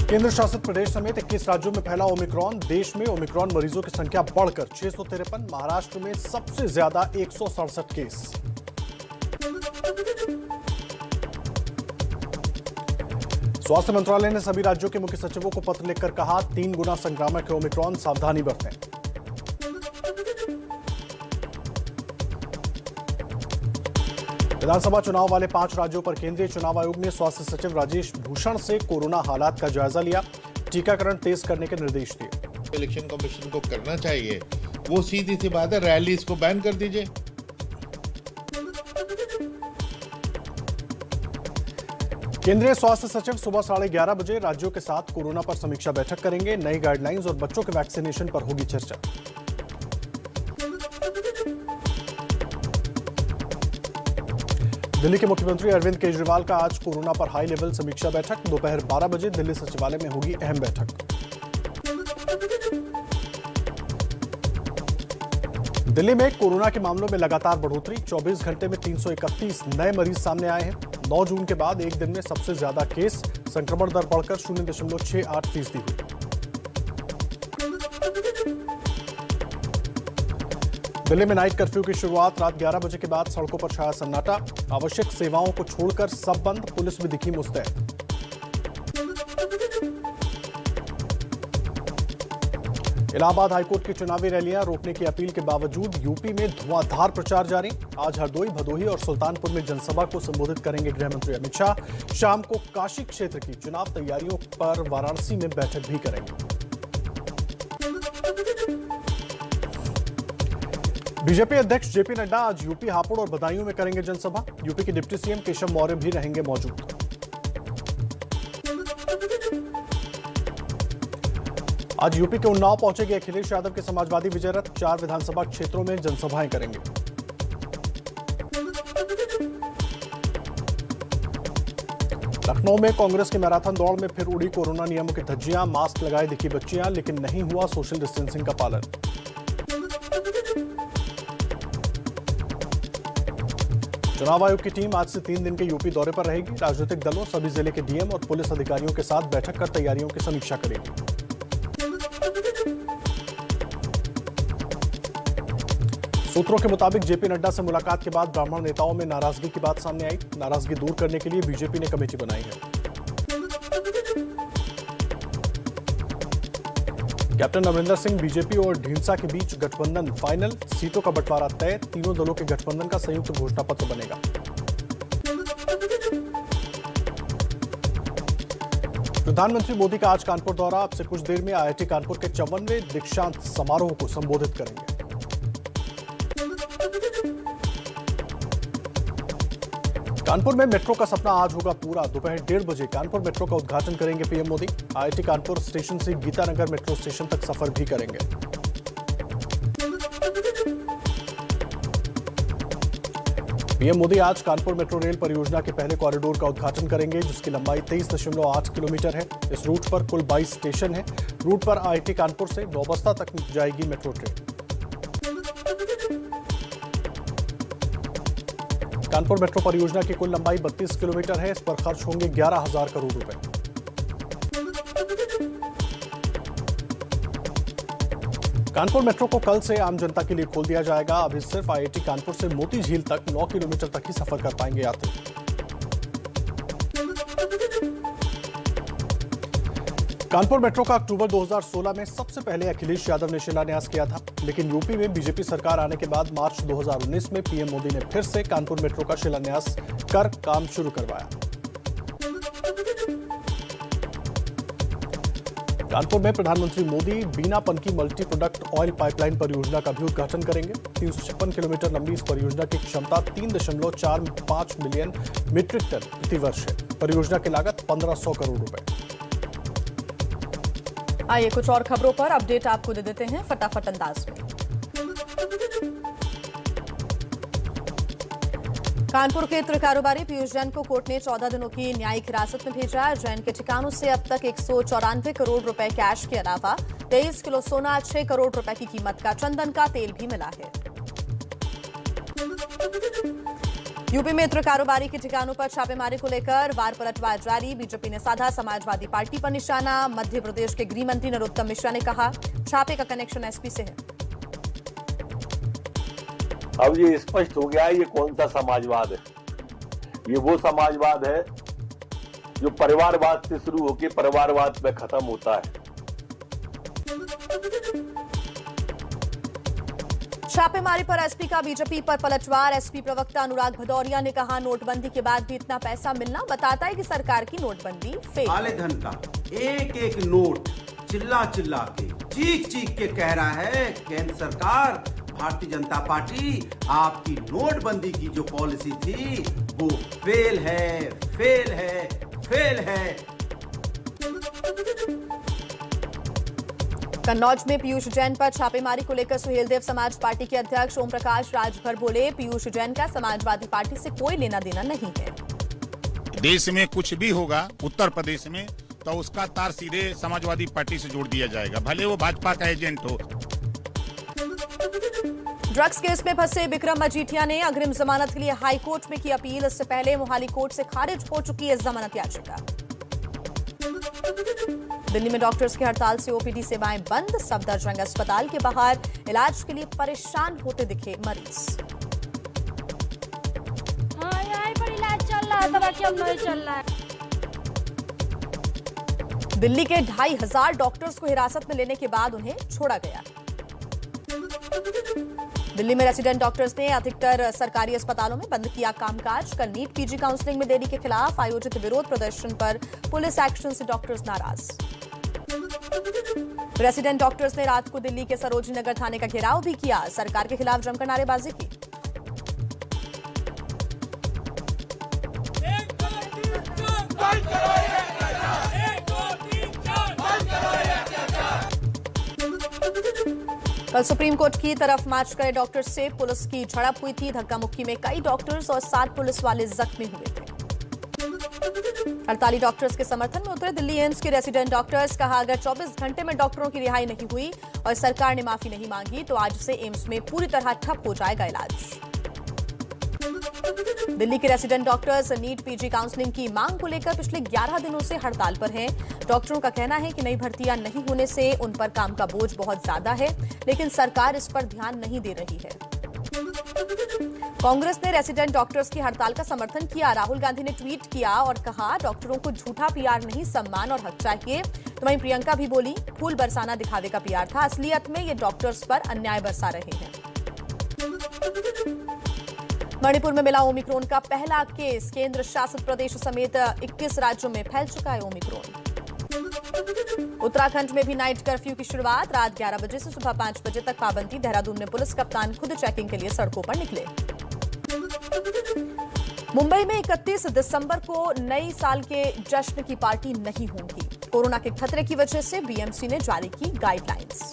केंद्र शासित प्रदेश समेत 21 राज्यों में फैला ओमिक्रॉन। देश में ओमिक्रॉन मरीजों की संख्या बढ़कर 653। महाराष्ट्र में सबसे ज्यादा 167 केस। स्वास्थ्य मंत्रालय ने सभी राज्यों के मुख्य सचिवों को पत्र लिखकर कहा, 3 गुना संक्रामक है ओमिक्रॉन, सावधानी बरतें। विधानसभा चुनाव वाले 5 राज्यों पर केंद्रीय चुनाव आयोग ने स्वास्थ्य सचिव राजेश भूषण से कोरोना हालात का जायजा लिया। टीकाकरण तेज करने के निर्देश दिए। इलेक्शन कमीशन को करना चाहिए, वो सीधी सी बात है, रैलीज को बैन कर दीजिए। केंद्रीय स्वास्थ्य सचिव सुबह 11:30 बजे राज्यों के साथ कोरोना पर समीक्षा बैठक करेंगे। नई गाइडलाइंस और बच्चों के वैक्सीनेशन पर होगी चर्चा। दिल्ली के मुख्यमंत्री अरविंद केजरीवाल का आज कोरोना पर हाई लेवल समीक्षा बैठक। दोपहर 12 बजे दिल्ली सचिवालय में होगी अहम बैठक। दिल्ली में कोरोना के मामलों में लगातार बढ़ोतरी। 24 घंटे में 331 नए मरीज सामने आए हैं। 9 जून के बाद एक दिन में सबसे ज्यादा केस। संक्रमण दर बढ़कर 0.68% हुई। दिल्ली में नाइट कर्फ्यू की शुरुआत रात 11 बजे के बाद सड़कों पर छाया सन्नाटा। आवश्यक सेवाओं को छोड़कर सब बंद। पुलिस भी दिखी मुस्तैद। इलाहाबाद हाईकोर्ट की चुनावी रैलियां रोकने की अपील के बावजूद यूपी में धुआंधार प्रचार जारी। आज हरदोई, भदोही और सुल्तानपुर में जनसभा को संबोधित करेंगे गृह मंत्री अमित शाह। शाम को काशी क्षेत्र की चुनाव तैयारियों पर वाराणसी में बैठक भी करेंगे। बीजेपी अध्यक्ष जेपी नड्डा आज यूपी हापुड़ और बदायूं में करेंगे जनसभा। यूपी के डिप्टी सीएम केशव मौर्य भी रहेंगे मौजूद। आज यूपी के उन्नाव पहुंचेंगे अखिलेश यादव के समाजवादी विजय रथ। 4 विधानसभा क्षेत्रों में जनसभाएं करेंगे। लखनऊ में कांग्रेस की मैराथन दौड़ में फिर उड़ी कोरोना नियमों की धज्जियां। मास्क लगाए दिखी बच्चियां, लेकिन नहीं हुआ सोशल डिस्टेंसिंग का पालन। चुनाव आयोग की टीम आज से 3 दिन के यूपी दौरे पर रहेगी। राजनीतिक दलों, सभी जिले के डीएम और पुलिस अधिकारियों के साथ बैठक कर तैयारियों की समीक्षा करेगी। सूत्रों के मुताबिक जेपी नड्डा से मुलाकात के बाद ब्राह्मण नेताओं में नाराजगी की बात सामने आई। नाराजगी दूर करने के लिए बीजेपी ने कमेटी बनाई है। कैप्टन अमरिंदर सिंह बीजेपी और ढींसा के बीच गठबंधन फाइनल। सीटों का बंटवारा तय। तीनों दलों के गठबंधन का संयुक्त घोषणा पत्र बनेगा। प्रधानमंत्री मोदी का आज कानपुर दौरा। अब से कुछ देर में आईआईटी कानपुर के 54वें दीक्षांत समारोह को संबोधित करेंगे। कानपुर में मेट्रो का सपना आज होगा पूरा। दोपहर 1:30 बजे कानपुर मेट्रो का उद्घाटन करेंगे PM Modi. IIT Kanpur station से गीतानगर मेट्रो स्टेशन तक सफर भी करेंगे। पीएम मोदी आज कानपुर मेट्रो रेल परियोजना के पहले कॉरिडोर का उद्घाटन करेंगे, जिसकी लंबाई 23.8 किलोमीटर है। इस रूट पर कुल 22 स्टेशन है। रूट पर आईआईटी कानपुर से नौबस्ता तक जाएगी मेट्रो ट्रेन। कानपुर मेट्रो परियोजना की कुल लंबाई 32 किलोमीटर है। इस पर खर्च होंगे 11,000 करोड़ रुपए। कानपुर मेट्रो को कल से आम जनता के लिए खोल दिया जाएगा। अभी सिर्फ आईआईटी कानपुर से मोती झील तक 9 किलोमीटर तक ही सफर कर पाएंगे यात्री। कानपुर मेट्रो का अक्टूबर 2016 में सबसे पहले अखिलेश यादव ने शिलान्यास किया था, लेकिन यूपी में बीजेपी सरकार आने के बाद मार्च 2019 में पीएम मोदी ने फिर से कानपुर मेट्रो का शिलान्यास कर काम शुरू करवाया। कानपुर में प्रधानमंत्री Modi Bina Panki multi product oil pipeline परियोजना का भी उद्घाटन करेंगे। 356 किलोमीटर लंबी इस परियोजना की क्षमता 3.45 मिलियन मीट्रिक टन प्रतिवर्ष है। परियोजना की लागत 1500 करोड़ रुपए। आइए कुछ और खबरों पर अपडेट आपको दे देते हैं फटाफट अंदाज में। कानपुर के इत्र कारोबारी पीयूष जैन को कोर्ट ने 14 दिनों की न्यायिक हिरासत में भेजा। जैन के ठिकानों से अब तक 194 करोड़ रुपए कैश के अलावा 23 किलो सोना, 6 करोड़ रुपए की कीमत का चंदन का तेल भी मिला है। यूपी में इत्र कारोबारी के ठिकानों पर छापेमारी को लेकर वार पलटवार जारी। बीजेपी ने साधा समाजवादी पार्टी पर निशाना। मध्य प्रदेश के गृह मंत्री नरोत्तम मिश्रा ने कहा, छापे का कनेक्शन एसपी से है। अब ये स्पष्ट हो गया है ये कौन सा समाजवाद है। ये वो समाजवाद है जो परिवारवाद से शुरू होकर परिवारवाद में खत्म होता है। छापेमारी पर एसपी का बीजेपी पर पलटवार। एसपी प्रवक्ता अनुराग भदौरिया ने कहा, नोटबंदी के बाद भी इतना पैसा मिलना बताता है कि सरकार की नोटबंदी फेल। काले धन का एक एक नोट चिल्ला चिल्ला के चीख चीख के कह रहा है केंद्र सरकार, भारतीय जनता पार्टी, आपकी नोटबंदी की जो पॉलिसी थी वो फेल है, फेल है, फेल है। कन्नौज में पीयूष जैन पर छापेमारी को लेकर सुहेलदेव समाज पार्टी के अध्यक्ष ओम प्रकाश राजभर बोले, पीयूष जैन का समाजवादी पार्टी से कोई लेना देना नहीं है। देश में कुछ भी होगा उत्तर प्रदेश में तो उसका तार सीधे समाजवादी पार्टी से जोड़ दिया जाएगा, भले वो भाजपा का एजेंट हो। ड्रग्स केस में फंसे विक्रम मजीठिया ने अग्रिम जमानत के लिए हाईकोर्ट में की अपील। इससे पहले मोहाली कोर्ट से खारिज हो चुकी है जमानत याचिका। दिल्ली में डॉक्टर्स की हड़ताल से ओपीडी सेवाएं बंद। सफदरजंग अस्पताल के बाहर इलाज के लिए परेशान होते दिखे मरीज। हाँ, यहाँ पर इलाज चल रहा है, दवा क्यों नहीं चल रहा है। दिल्ली के 2500 डॉक्टर्स को हिरासत में लेने के बाद उन्हें छोड़ा गया। दिल्ली में रेसिडेंट डॉक्टर्स ने अधिकतर सरकारी अस्पतालों में बंद किया कामकाज। कल नीट पीजी काउंसलिंग में देरी के खिलाफ आयोजित विरोध प्रदर्शन पर पुलिस एक्शन से डॉक्टर्स नाराज। रेसिडेंट डॉक्टर्स ने रात को दिल्ली के सरोजनी नगर थाने का घेराव भी किया। सरकार के खिलाफ जमकर नारेबाजी की। कल सुप्रीम कोर्ट की तरफ मार्च करे डॉक्टर्स से पुलिस की झड़प हुई थी। धक्का मुक्की में कई डॉक्टर्स और 7 पुलिस वाले जख्मी हुए थे। हड़ताली डॉक्टर्स के समर्थन में उतरे दिल्ली एम्स के रेसिडेंट डॉक्टर्स। कहा, अगर 24 घंटे में डॉक्टरों की रिहाई नहीं हुई और सरकार ने माफी नहीं मांगी तो आज से एम्स में पूरी तरह ठप हो जाएगा इलाज। दिल्ली के resident doctors NEET PG counselling की मांग को लेकर पिछले 11 दिनों से हड़ताल पर हैं। डॉक्टरों का कहना है कि नई भर्तियां नहीं होने से उन पर काम का बोझ बहुत ज्यादा है, लेकिन सरकार इस पर ध्यान नहीं दे रही है। कांग्रेस ने रेसिडेंट डॉक्टर्स की हड़ताल का समर्थन किया। राहुल गांधी ने ट्वीट किया और कहा, डॉक्टरों को झूठा पीआर नहीं, सम्मान और हक चाहिए। तो वहीं प्रियंका भी बोली, फूल बरसाना दिखावे का पीआर था, असलियत में ये डॉक्टर्स पर अन्याय बरसा रहे हैं। मणिपुर में मिला ओमिक्रॉन का पहला केस। केंद्र शासित प्रदेश समेत 21 राज्यों में फैल चुका है ओमिक्रॉन। उत्तराखंड में भी नाइट कर्फ्यू की शुरुआत। रात 11 बजे से सुबह 5 बजे तक पाबंदी। देहरादून में पुलिस कप्तान खुद चेकिंग के लिए सड़कों पर निकले। मुंबई में 31 दिसंबर को नई साल के जश्न की पार्टी नहीं होगी। कोरोना के खतरे की वजह से बीएमसी ने जारी की गाइडलाइंस।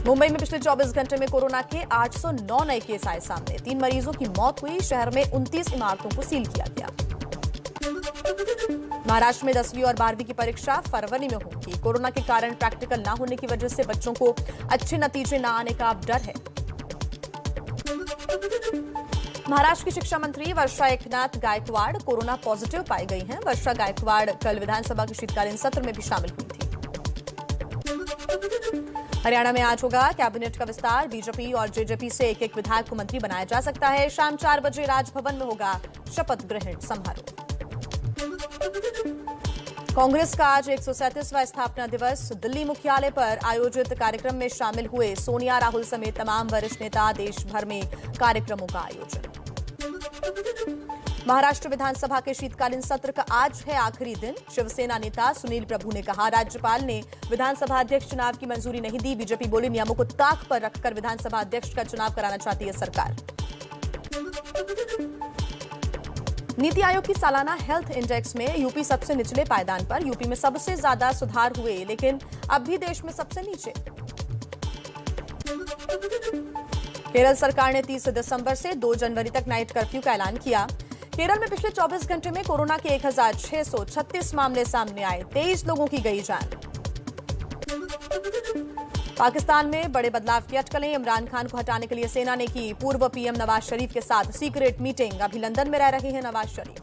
मुंबई में पिछले 24 घंटे में कोरोना के 809 नए केस आए सामने। 3 मरीजों की मौत हुई। शहर में 29 इमारतों को सील किया गया। महाराष्ट्र में 10वीं और 12वीं की परीक्षा फरवरी में होगी। कोरोना के कारण प्रैक्टिकल ना होने की वजह से बच्चों को अच्छे नतीजे न आने का अब डर है। महाराष्ट्र की शिक्षा मंत्री वर्षा एकनाथ गायकवाड़ कोरोना पॉजिटिव पाई गई हैं। वर्षा गायकवाड़ कल विधानसभा के शीतकालीन सत्र में भी शामिल हुई थी। हरियाणा में आज होगा कैबिनेट का विस्तार। बीजेपी और जेजेपी से एक-एक विधायक को मंत्री बनाया जा सकता है। शाम 4 बजे राजभवन में होगा शपथ ग्रहण समारोह। कांग्रेस का आज 137वां स्थापना दिवस। दिल्ली मुख्यालय पर आयोजित कार्यक्रम में शामिल हुए सोनिया, राहुल समेत तमाम वरिष्ठ नेता। देश भर में कार्यक्रमों का आयोजन। महाराष्ट्र विधानसभा के शीतकालीन सत्र का आज है आखिरी दिन। शिवसेना नेता सुनील प्रभु ने कहा, राज्यपाल ने विधानसभा अध्यक्ष चुनाव की मंजूरी नहीं दी। बीजेपी बोली, नियमों को ताक पर रखकर विधानसभा अध्यक्ष का चुनाव कराना चाहती है सरकार। नीति आयोग की सालाना हेल्थ इंडेक्स में यूपी सबसे निचले पायदान पर। यूपी में सबसे ज्यादा सुधार हुए, लेकिन अब भी देश में सबसे नीचे। केरल सरकार ने 30 दिसंबर से 2 जनवरी तक नाइट कर्फ्यू का ऐलान किया। केरल में पिछले 24 घंटे में कोरोना के 1636 मामले सामने आए। 23 लोगों की गई जान। पाकिस्तान में बड़े बदलाव की अटकलें। इमरान खान को हटाने के लिए सेना ने की पूर्व पीएम नवाज शरीफ के साथ सीक्रेट मीटिंग। अभी लंदन में रह रहे हैं नवाज शरीफ।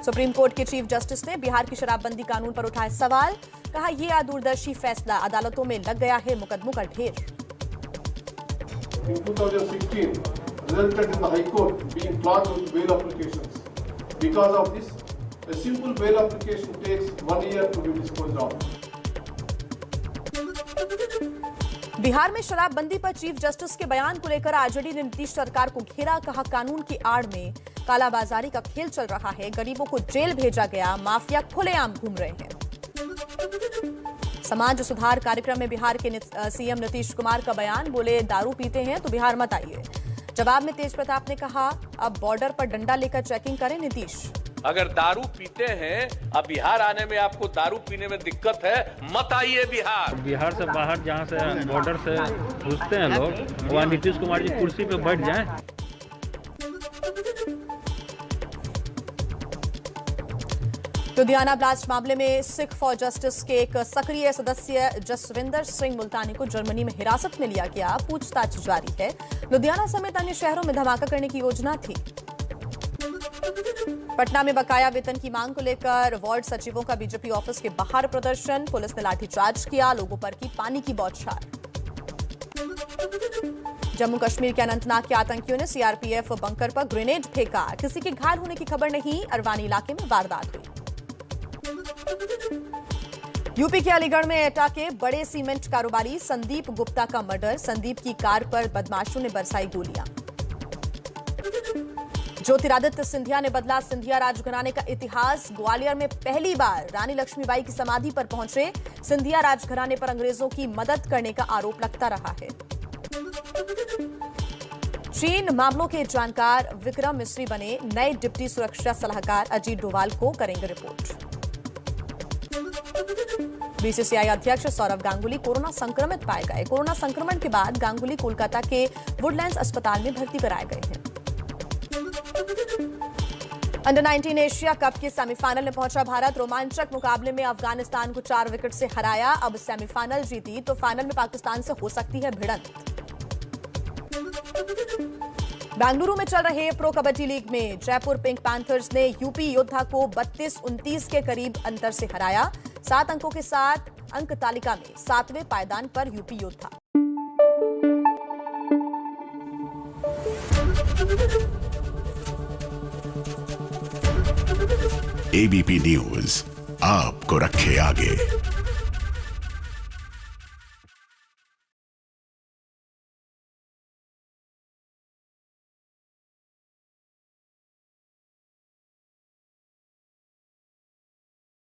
सुप्रीम कोर्ट के चीफ जस्टिस ने बिहार की शराबबंदी कानून पर उठाए सवाल। कहा यह दूरदर्शी फैसला अदालतों में लग गया है मुकदमों का ढेर। In 2016, resulted in the High Court being clogged with bail applications. Because of this, a simple bail application takes 1 year to be disposed of. Bihar में शराबबंदी पर चीफ जस्टिस के बयान को लेकर आरजेडी ने नीतीश सरकार को घेरा। कहा कानून की आड़ में कालाबाजारी का खेल चल रहा है, गरीबों को जेल भेजा गया, माफिया खुलेआम घूम रहे हैं। समाज सुधार कार्यक्रम में बिहार के सीएम नीतीश कुमार का बयान। बोले दारू पीते हैं तो बिहार मत आइए। जवाब में तेज प्रताप ने कहा अब बॉर्डर पर डंडा लेकर चेकिंग करें नीतीश। अगर दारू पीते हैं, अब बिहार आने में आपको दारू पीने में दिक्कत है, मत आइए बिहार। बिहार से बाहर जहाँ से बॉर्डर से घुसते हैं लोग, वहाँ नीतीश कुमार जी कुर्सी पे बैठ जाएं। लुधियाना ब्लास्ट मामले में सिख फॉर जस्टिस के एक सक्रिय सदस्य जसविंदर सिंह मुल्तानी को जर्मनी में हिरासत में लिया गया। पूछताछ जारी है। लुधियाना समेत अन्य शहरों में धमाका करने की योजना थी। पटना में बकाया वेतन की मांग को लेकर वार्ड सचिवों का बीजेपी ऑफिस के बाहर प्रदर्शन। पुलिस ने लाठीचार्ज किया, लोगों पर की पानी की बौछार। जम्मू कश्मीर के अनंतनाग के आतंकियों ने सीआरपीएफ बंकर पर ग्रेनेड फेंका। किसी के घायल होने की खबर नहीं। अरवानी इलाके में वारदात हुई। यूपी के अलीगढ़ में एटा के बड़े सीमेंट कारोबारी संदीप गुप्ता का मर्डर। संदीप की कार पर बदमाशों ने बरसाई गोलियां। ज्योतिरादित्य सिंधिया ने बदला सिंधिया राजघराने का इतिहास। ग्वालियर में पहली बार रानी लक्ष्मीबाई की समाधि पर पहुंचे। सिंधिया राजघराने पर अंग्रेजों की मदद करने का आरोप लगता रहा है। चीन मामलों के जानकार विक्रम मिस्री बने नए डिप्टी सुरक्षा सलाहकार। अजीत डोवाल को करेंगे रिपोर्ट। बीसीसीआई अध्यक्ष सौरव गांगुली कोरोना संक्रमित पाए गए। कोरोना संक्रमण के बाद गांगुली कोलकाता के वुडलैंड्स अस्पताल में भर्ती कराए गए हैं। अंडर 19 एशिया कप के सेमीफाइनल में पहुंचा भारत। रोमांचक मुकाबले में अफगानिस्तान को 4 विकेट से हराया। अब सेमीफाइनल जीती तो फाइनल में पाकिस्तान से हो सकती है भिड़ंत। बेंगलुरु में चल रहे प्रो कबड्डी लीग में जयपुर पिंक पैंथर्स ने यूपी योद्धा को 32-29 के करीब अंतर से हराया। 7 अंकों के साथ अंक तालिका में 7वें पायदान पर यूपी योद्धा। एबीपी न्यूज आपको रखे आगे।